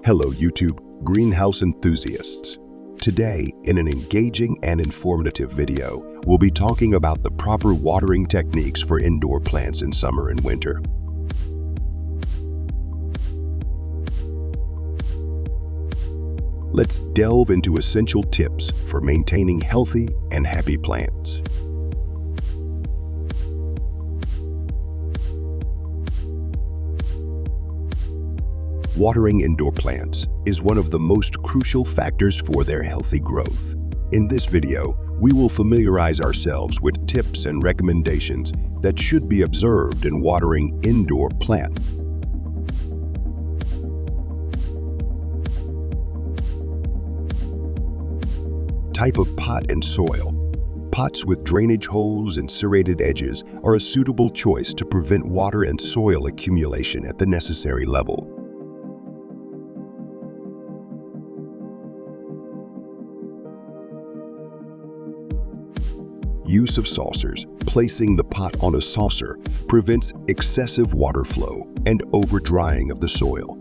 Hello YouTube greenhouse enthusiasts. Today, in an engaging and informative video, we'll be talking about the proper watering techniques for indoor plants in summer and winter. Let's delve into essential tips for maintaining healthy and happy plants. Watering indoor plants is one of the most crucial factors for their healthy growth. In this video, we will familiarize ourselves with tips and recommendations that should be observed in watering indoor plants. Type of pot and soil. Pots with drainage holes and serrated edges are a suitable choice to prevent water and soil accumulation at the necessary level. Use of saucers. Placing the pot on a saucer prevents excessive water flow and over-drying of the soil.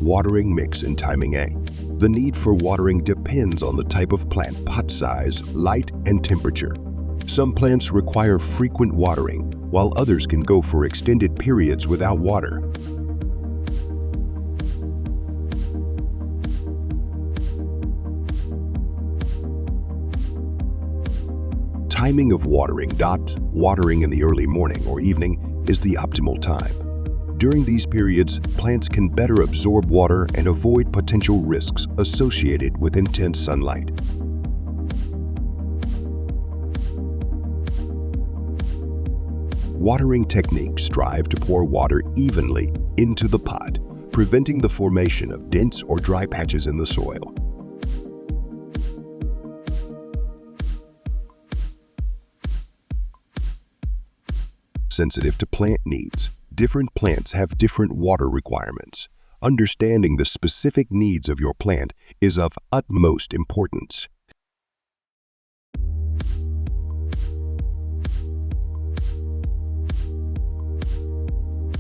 Watering mix and timing. The need for watering depends on the type of plant, pot size, light, and temperature. Some plants require frequent watering, while others can go for extended periods without water. Timing of watering. Watering in the early morning or evening is the optimal time. During these periods, plants can better absorb water and avoid potential risks associated with intense sunlight. Watering techniques strive to pour water evenly into the pot, preventing the formation of dense or dry patches in the soil. Sensitive to plant needs. Different plants have different water requirements. Understanding the specific needs of your plant is of utmost importance.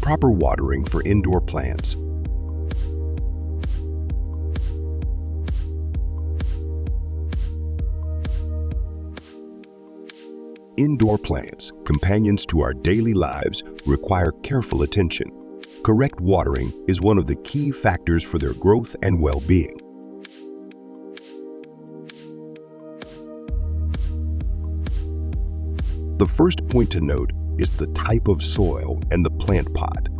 Proper watering for indoor plants. Indoor plants, companions to our daily lives, require careful attention. Correct watering is one of the key factors for their growth and well-being. The first point to note is the type of soil and the plant pot.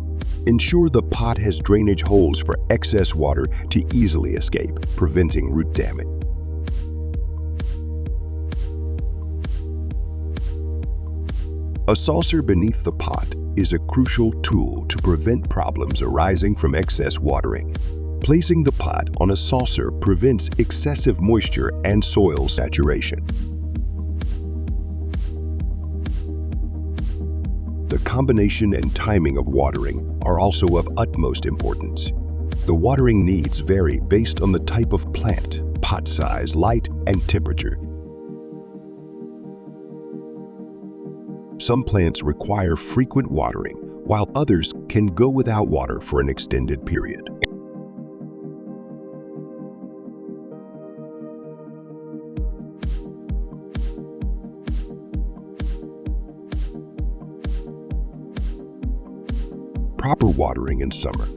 Ensure the pot has drainage holes for excess water to easily escape, preventing root damage. A saucer beneath the pot is a crucial tool to prevent problems arising from excess watering. Placing the pot on a saucer prevents excessive moisture and soil saturation. The combination and timing of watering are also of utmost importance. The watering needs vary based on the type of plant, pot size, light, and temperature. Some plants require frequent watering, while others can go without water for an extended period. Proper watering in summer.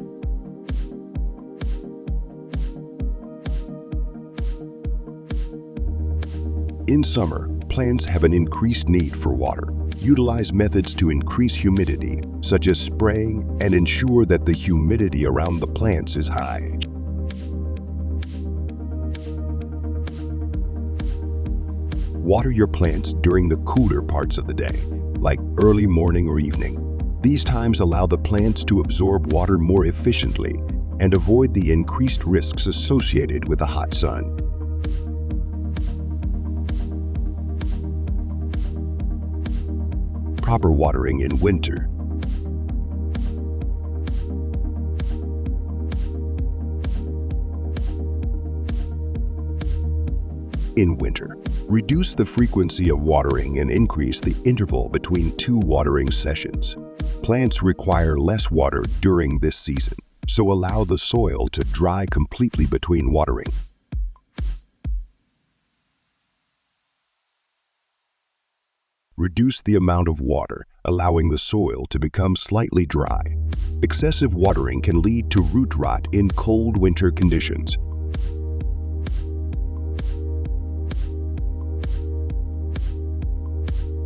In summer, plants have an increased need for water. Utilize methods to increase humidity, such as spraying, and ensure that the humidity around the plants is high. Water your plants during the cooler parts of the day, like early morning or evening. These times allow the plants to absorb water more efficiently and avoid the increased risks associated with the hot sun. Proper watering in winter. In winter, reduce the frequency of watering and increase the interval between 2 watering sessions. Plants require less water during this season, so allow the soil to dry completely between watering. Reduce the amount of water, allowing the soil to become slightly dry. Excessive watering can lead to root rot in cold winter conditions.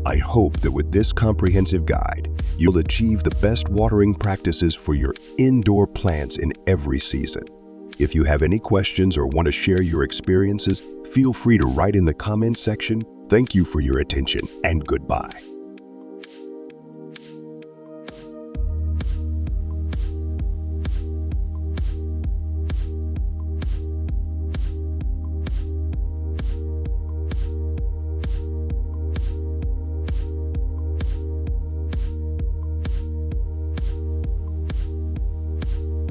I hope that with this comprehensive guide, you'll achieve the best watering practices for your indoor plants in every season. If you have any questions or want to share your experiences, feel free to write in the comments section. Thank you for your attention and goodbye.